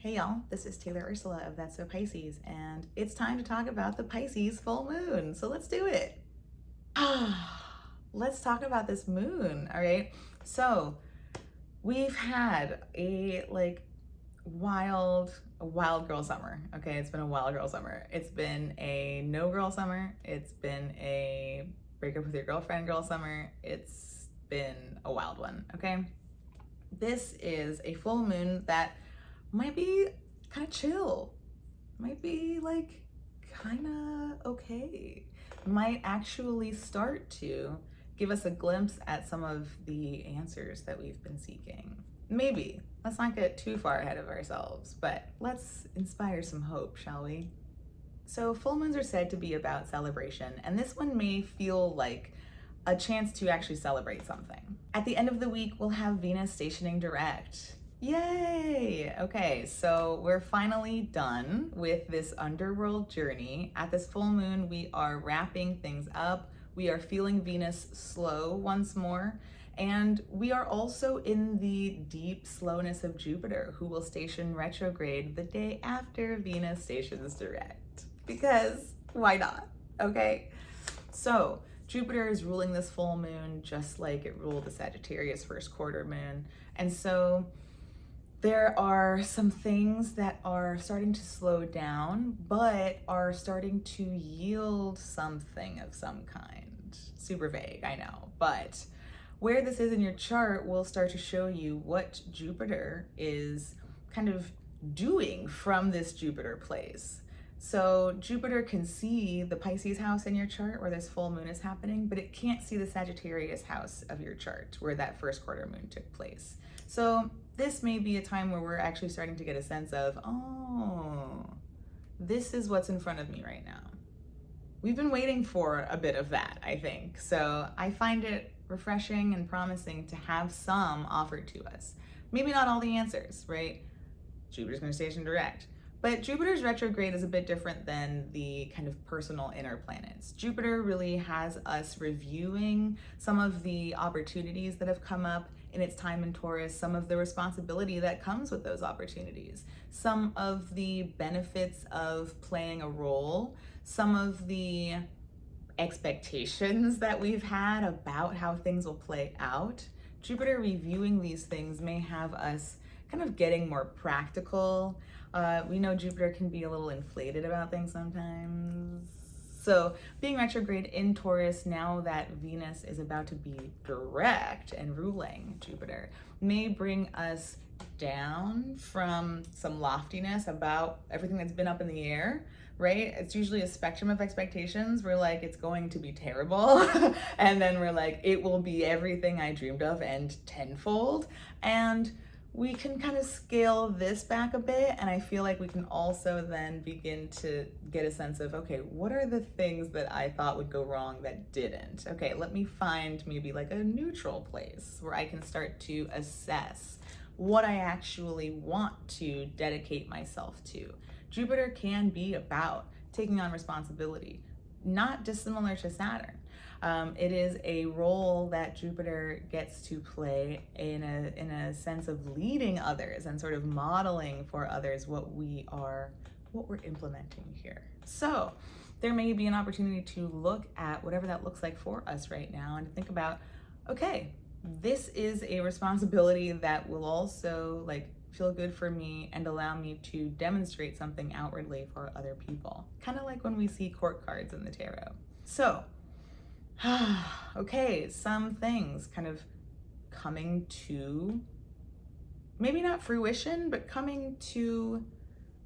Hey y'all, this is Taylor Ursula of That's So Pisces, and it's time to talk about the Pisces full moon. So let's do it. Let's talk about this moon, all right? So we've had a wild girl summer. Okay, it's been a wild girl summer. It's been a no girl summer. It's been a break up with your girlfriend girl summer. It's been a wild one, okay? This is a full moon that might be kind of chill, might be like kind of okay, might actually start to give us a glimpse at some of the answers that we've been seeking. Maybe. Let's not get too far ahead of ourselves, but let's inspire some hope, shall we? So full moons are said to be about celebration, and this one may feel like a chance to actually celebrate something. At the end of the week, we'll have Venus stationing direct. Yay! Okay, so we're finally done with this underworld journey. At this full moon, we are wrapping things up. We are feeling Venus slow once more. And we are also in the deep slowness of Jupiter, who will station retrograde the day after Venus stations direct. Because why not? Okay? So Jupiter is ruling this full moon just like it ruled the Sagittarius first quarter moon. And so there are some things that are starting to slow down, but are starting to yield something of some kind. Super vague, I know, but where this is in your chart will start to show you what Jupiter is kind of doing from this Jupiter place. So Jupiter can see the Pisces house in your chart where this full moon is happening, but it can't see the Sagittarius house of your chart where that first quarter moon took place. So this may be a time where we're actually starting to get a sense of, oh, this is what's in front of me right now. We've been waiting for a bit of that, I think. So I find it refreshing and promising to have some offered to us. Maybe not all the answers, right? Jupiter's going to station direct. But Jupiter's retrograde is a bit different than the kind of personal inner planets. Jupiter really has us reviewing some of the opportunities that have come up in its time in Taurus, some of the responsibility that comes with those opportunities, some of the benefits of playing a role, some of the expectations that we've had about how things will play out. Jupiter reviewing these things may have us kind of getting more practical. We know Jupiter can be a little inflated about things sometimes. So being retrograde in Taurus, now that Venus is about to be direct and ruling Jupiter, may bring us down from some loftiness about everything that's been up in the air, right? It's usually a spectrum of expectations. We're like, it's going to be terrible. And then we're like, it will be everything I dreamed of and tenfold. And we can kind of scale this back a bit, and I feel like we can also then begin to get a sense of, okay, what are the things that I thought would go wrong that didn't? Okay, let me find maybe like a neutral place where I can start to assess what I actually want to dedicate myself to. Jupiter can be about taking on responsibility, not dissimilar to Saturn. It is a role that Jupiter gets to play in a sense of leading others and sort of modeling for others what we're implementing here. So there may be an opportunity to look at whatever that looks like for us right now and think about, okay, this is a responsibility that will also feel good for me and allow me to demonstrate something outwardly for other people. Kind of like when we see court cards in the tarot. So okay, some things kind of coming to, maybe not fruition, but coming to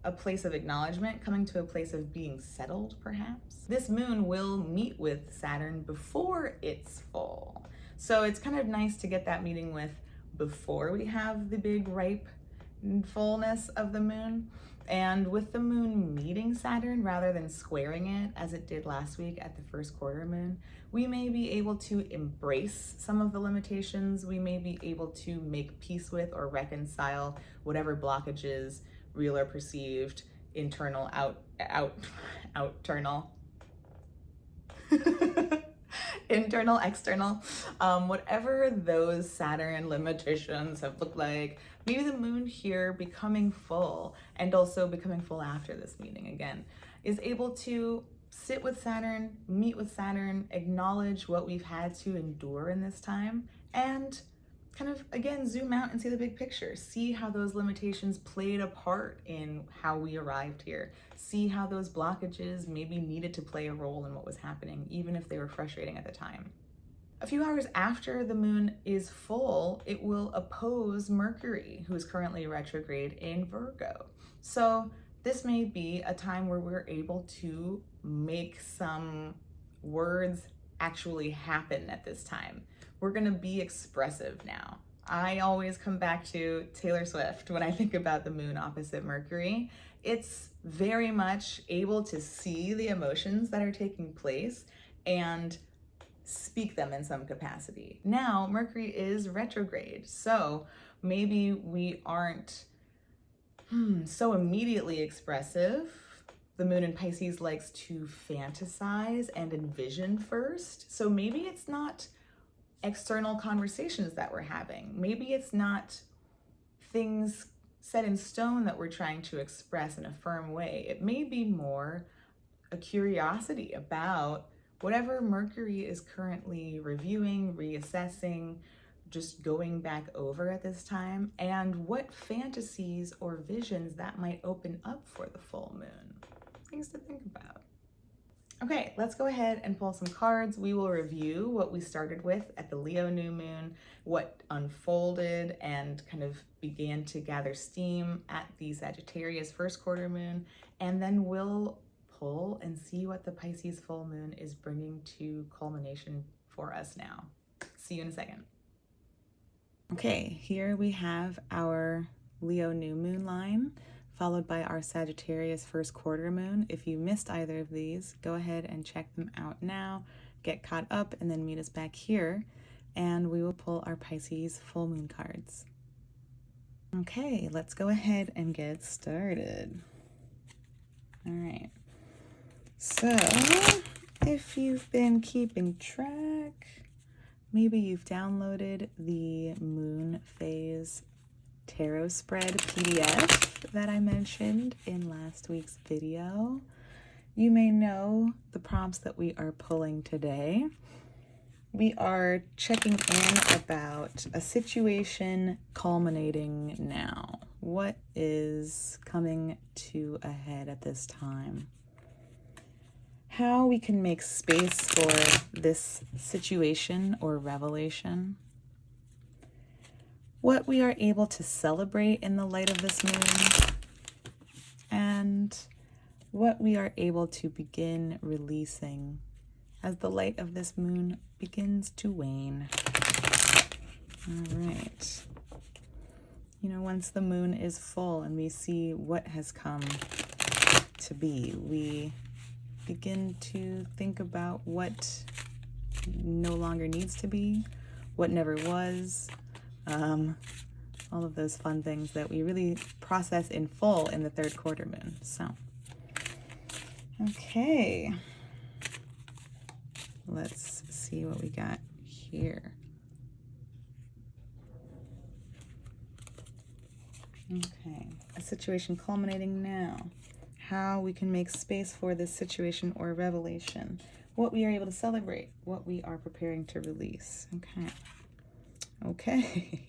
a place of acknowledgement, coming to a place of being settled, perhaps. This moon will meet with Saturn before it's full. So it's kind of nice to get that meeting with before we have the big ripe fullness of the moon. And with the moon meeting Saturn rather than squaring it as it did last week at the first quarter moon, we may be able to embrace some of the limitations. We may be able to make peace with or reconcile whatever blockages, real or perceived, internal, outternal, internal, external, whatever those Saturn limitations have looked like. Maybe the moon here becoming full, and also becoming full after this meeting again, is able to sit with Saturn, meet with Saturn, acknowledge what we've had to endure in this time, and kind of, again, zoom out and see the big picture. See how those limitations played a part in how we arrived here. See how those blockages maybe needed to play a role in what was happening, even if they were frustrating at the time. A few hours after the moon is full, it will oppose Mercury, who is currently retrograde in Virgo. So this may be a time where we're able to make some words actually happen at this time. We're gonna be expressive now. I always come back to Taylor Swift when I think about the moon opposite Mercury. It's very much able to see the emotions that are taking place and speak them in some capacity. Now, Mercury is retrograde, so maybe we aren't so immediately expressive. The moon in Pisces likes to fantasize and envision first, so maybe it's not external conversations that we're having. Maybe it's not things set in stone that we're trying to express in a firm way. It may be more a curiosity about whatever Mercury is currently reviewing, reassessing, just going back over at this time, and what fantasies or visions that might open up for the full moon. Things to think about. Okay, let's go ahead and pull some cards. We will review what we started with at the Leo new moon, what unfolded and kind of began to gather steam at the Sagittarius first quarter moon, and then we'll pull and see what the Pisces full moon is bringing to culmination for us now. See you in a second. Okay, here we have our Leo new moon line, followed by our Sagittarius first quarter moon. If you missed either of these, go ahead and check them out now, get caught up, and then meet us back here, and we will pull our Pisces full moon cards. Okay, let's go ahead and get started. All right, so if you've been keeping track, maybe you've downloaded the moon phase tarot spread PDF that I mentioned in last week's video. You may know the prompts that we are pulling today. We are checking in about a situation culminating now. What is coming to a head at this time? How we can make space for this situation or revelation. What we are able to celebrate in the light of this moon, and what we are able to begin releasing as the light of this moon begins to wane. All right. You know, once the moon is full and we see what has come to be, we begin to think about what no longer needs to be, what never was, all of those fun things that we really process in full in the third quarter moon. So, okay, let's see what we got here. Okay, a situation culminating now. How we can make space for this situation or revelation. What we are able to celebrate. What we are preparing to release. Okay. Okay.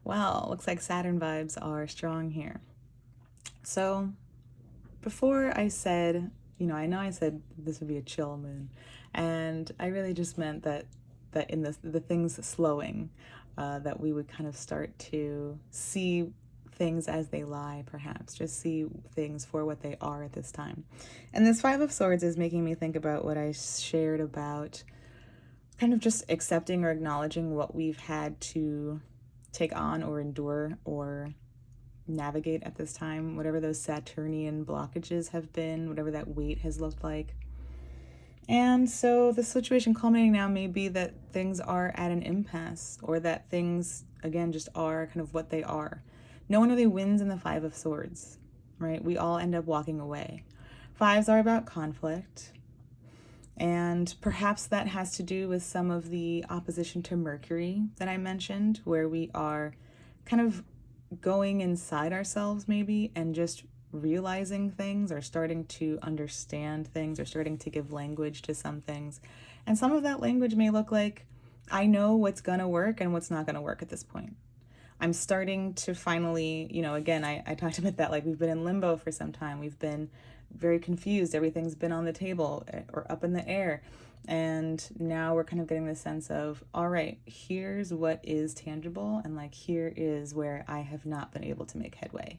Well, looks like Saturn vibes are strong here. So before I said, I know I said this would be a chill moon, and I really just meant that in the things slowing, that we would kind of start to see things as they lie, perhaps just see things for what they are at this time. And this Five of Swords is making me think about what I shared about kind of just accepting or acknowledging what we've had to take on or endure or navigate at this time, whatever those Saturnian blockages have been, whatever that weight has looked like. And so the situation culminating now may be that things are at an impasse, or that things, again, just are kind of what they are. No one really wins in the Five of Swords, right? We all end up walking away. Fives are about conflict. And perhaps that has to do with some of the opposition to Mercury that I mentioned, where we are kind of going inside ourselves maybe and just realizing things or starting to understand things or starting to give language to some things. And some of that language may look like, I know what's going to work and what's not going to work at this point. I'm starting to finally, again, I talked about that, like we've been in limbo for some time. We've been very confused. Everything's been on the table or up in the air. And now we're kind of getting this sense of, all right, here's what is tangible. And like, here is where I have not been able to make headway.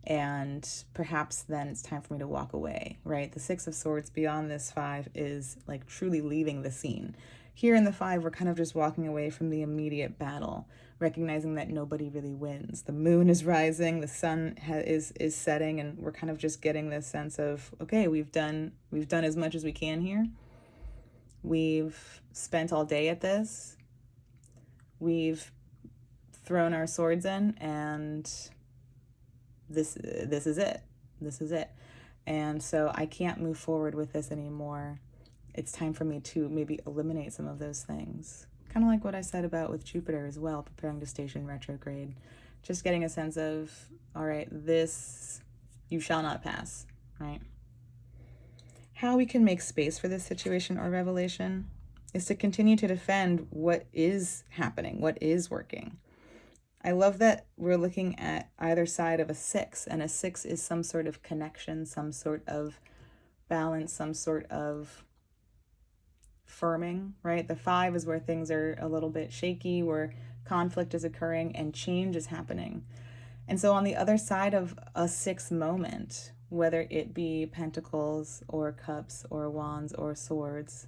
And perhaps then it's time for me to walk away, right? The Six of Swords beyond this five is like truly leaving the scene. Here in the five, we're kind of just walking away from the immediate battle, recognizing that nobody really wins. The moon is rising, the sun is setting, and we're kind of just getting this sense of, okay, we've done as much as we can here. We've spent all day at this. We've thrown our swords in, and this is it. This is it. And so I can't move forward with this anymore. It's time for me to maybe eliminate some of those things. Kind of like what I said about with Jupiter as well, preparing to station retrograde. Just getting a sense of, all right, this you shall not pass, right? How we can make space for this situation or revelation is to continue to defend what is happening, what is working. I love that we're looking at either side of a six, and a six is some sort of connection, some sort of balance, some sort of firming, right? The five is where things are a little bit shaky, where conflict is occurring and change is happening. And so on the other side of a six moment, whether it be pentacles or cups or wands or swords,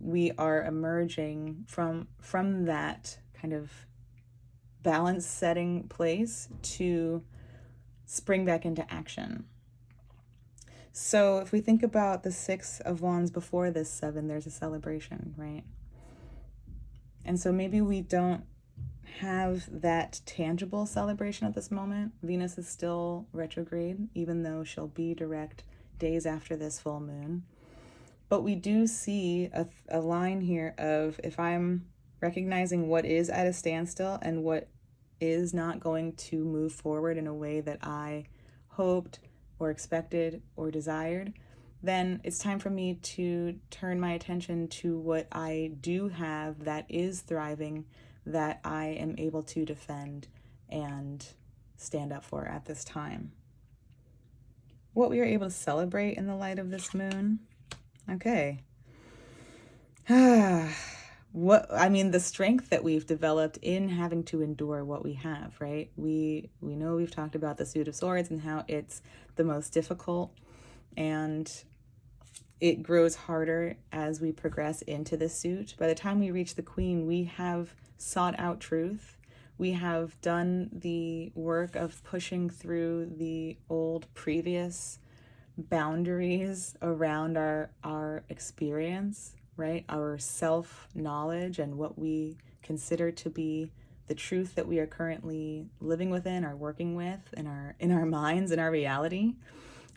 we are emerging from that kind of balance setting place to spring back into action. So if we think about the Six of Wands before this seven, there's a celebration, right? And so maybe we don't have that tangible celebration at this moment. Venus is still retrograde, even though she'll be direct days after this full moon. But we do see a line here of, if I'm recognizing what is at a standstill and what is not going to move forward in a way that I hoped or expected or desired, then it's time for me to turn my attention to what I do have that is thriving, that I am able to defend and stand up for at this time. What we are able to celebrate in the light of this moon. Okay. The strength that we've developed in having to endure what we have, right? We know we've talked about the Suit of Swords and how it's the most difficult, and it grows harder as we progress into the suit. By the time we reach the Queen, we have sought out truth. We have done the work of pushing through the old previous boundaries around our experience, right? Our self-knowledge and what we consider to be the truth that we are currently living within or working with in our minds, in our reality.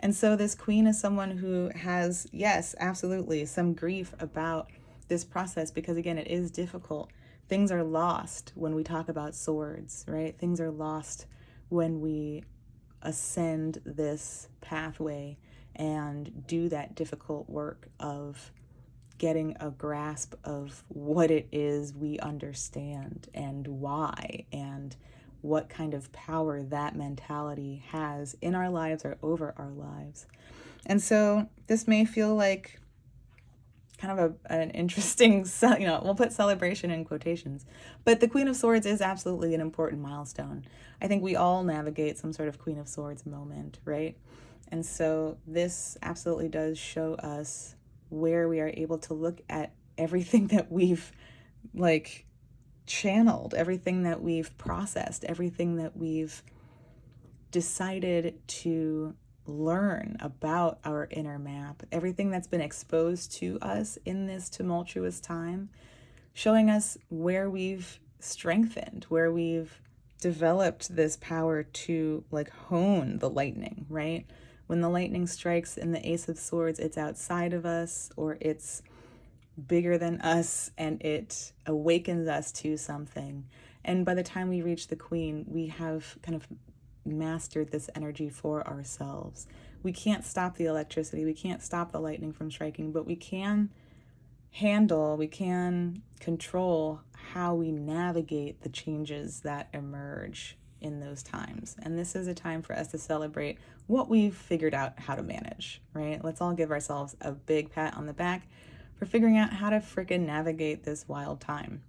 And so this Queen is someone who has, yes, absolutely, some grief about this process, because again, it is difficult. Things are lost when we talk about swords, right? Things are lost when we ascend this pathway and do that difficult work of getting a grasp of what it is we understand and why, and what kind of power that mentality has in our lives or over our lives. And so this may feel like kind of an interesting, we'll put celebration in quotations, but the Queen of Swords is absolutely an important milestone. I think we all navigate some sort of Queen of Swords moment, right? And so this absolutely does show us where we are able to look at everything that we've channeled, everything that we've processed, everything that we've decided to learn about our inner map, everything that's been exposed to us in this tumultuous time, showing us where we've strengthened, where we've developed this power to hone the lightning, right? When the lightning strikes in the Ace of Swords, it's outside of us, or it's bigger than us, and it awakens us to something. And by the time we reach the Queen, we have kind of mastered this energy for ourselves. We can't stop the electricity, we can't stop the lightning from striking, but we can we can control how we navigate the changes that emerge in those times. And this is a time for us to celebrate what we've figured out how to manage, right? Let's all give ourselves a big pat on the back for figuring out how to frickin' navigate this wild time.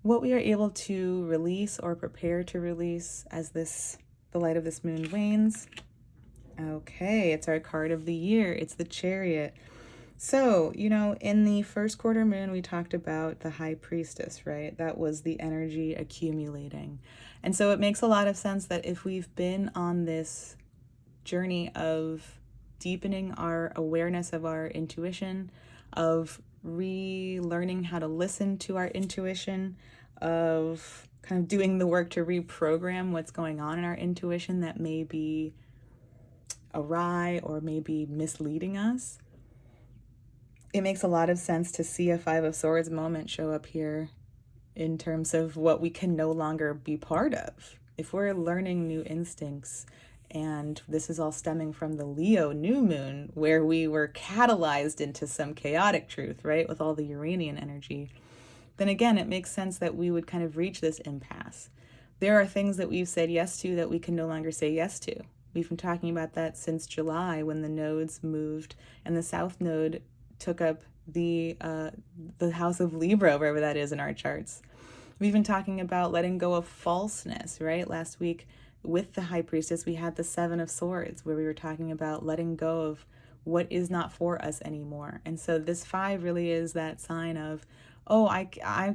What we are able to release or prepare to release as the light of this moon wanes. Okay, it's our card of the year. It's the Chariot. So, in the first quarter moon, we talked about the High Priestess, right? That was the energy accumulating. And so it makes a lot of sense that if we've been on this journey of deepening our awareness of our intuition, of relearning how to listen to our intuition, of kind of doing the work to reprogram what's going on in our intuition that may be awry or maybe misleading us, it makes a lot of sense to see a Five of Swords moment show up here in terms of what we can no longer be part of. If we're learning new instincts, and this is all stemming from the Leo new moon, where we were catalyzed into some chaotic truth, right, with all the Uranian energy, then again, it makes sense that we would kind of reach this impasse. There are things that we've said yes to that we can no longer say yes to. We've been talking about that since July, when the nodes moved and the South Node took up the house of Libra, wherever that is in our charts. We've been talking about letting go of falseness, right? Last week with the High Priestess, we had the Seven of Swords, where we were talking about letting go of what is not for us anymore. And so this 5 really is that sign of, oh, I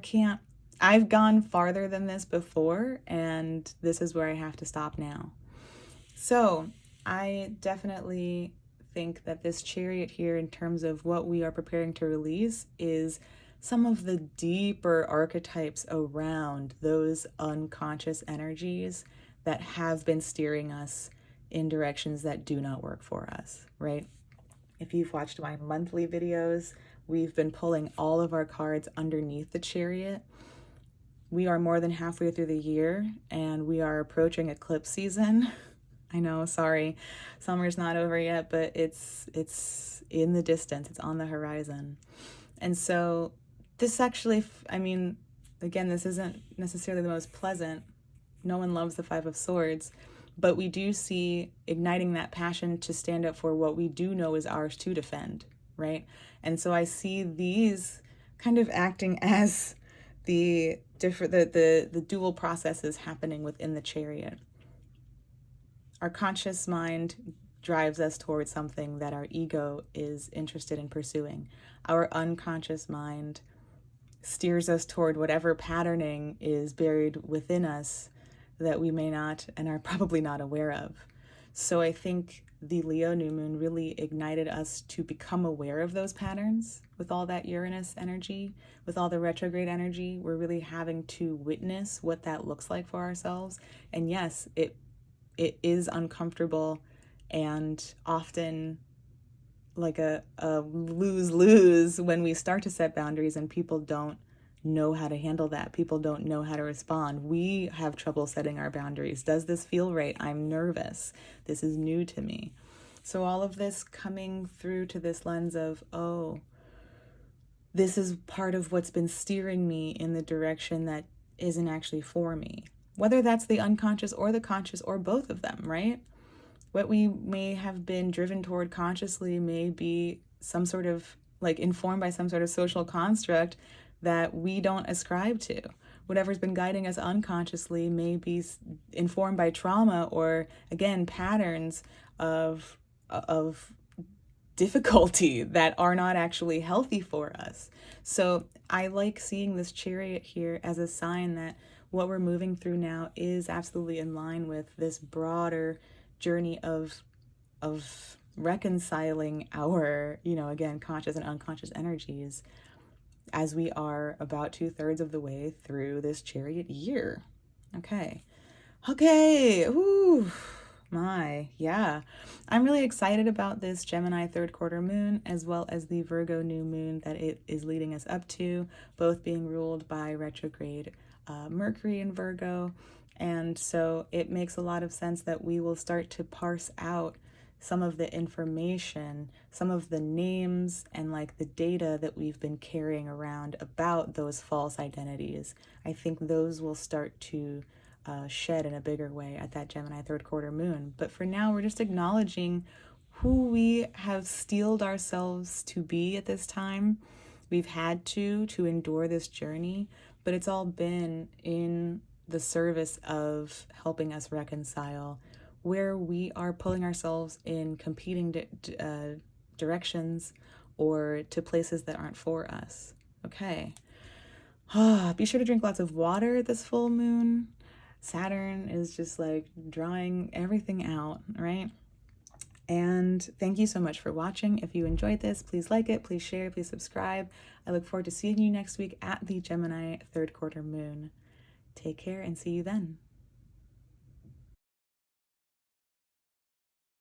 can't, I've gone farther than this before, and this is where I have to stop now. So I definitely think that this Chariot here, in terms of what we are preparing to release, is some of the deeper archetypes around those unconscious energies that have been steering us in directions that do not work for us, right? If you've watched my monthly videos, we've been pulling all of our cards underneath the Chariot. We are more than halfway through the year, and we are approaching eclipse season. I know, sorry, summer's not over yet, but it's in the distance, it's on the horizon. And so this actually, again, this isn't necessarily the most pleasant. No one loves the Five of Swords, but we do see igniting that passion to stand up for what we do know is ours to defend, right? And so I see these kind of acting as the dual processes happening within the Chariot. Our conscious mind drives us towards something that our ego is interested in pursuing. Our unconscious mind steers us toward whatever patterning is buried within us that we may not and are probably not aware of. So I think the Leo new moon really ignited us to become aware of those patterns with all that Uranus energy, with all the retrograde energy. We're really having to witness what that looks like for ourselves. And yes, it is uncomfortable and often like a lose-lose when we start to set boundaries and people don't know how to handle that. People don't know how to respond. We have trouble setting our boundaries. Does this feel right? I'm nervous. This is new to me. So all of this coming through to this lens of, oh, this is part of what's been steering me in the direction that isn't actually for me. Whether that's the unconscious or the conscious or both of them, right? What we may have been driven toward consciously may be some sort of informed by some sort of social construct that we don't ascribe to. Whatever's been guiding us unconsciously may be informed by trauma or, again, patterns of difficulty that are not actually healthy for us. So I like seeing this Chariot here as a sign that what we're moving through now is absolutely in line with this broader journey of reconciling our, again, conscious and unconscious energies as we are about 2/3 of the way through this Chariot year. Okay. Ooh. My, yeah. I'm really excited about this Gemini third quarter moon, as well as the Virgo new moon that it is leading us up to, both being ruled by retrograde Mercury in Virgo. And so it makes a lot of sense that we will start to parse out some of the information, some of the names, and like the data that we've been carrying around about those false identities. I think those will start to shed in a bigger way at that Gemini third quarter moon. But for now, we're just acknowledging who we have steeled ourselves to be at this time. We've had to endure this journey, but it's all been in the service of helping us reconcile where we are pulling ourselves in competing directions or to places that aren't for us. Okay. Be sure to drink lots of water this full moon. Saturn is just like drawing everything out, right? And thank you so much for watching. If you enjoyed this, please like it, please share, please subscribe. I look forward to seeing you next week at the Gemini third quarter moon. Take care and see you then.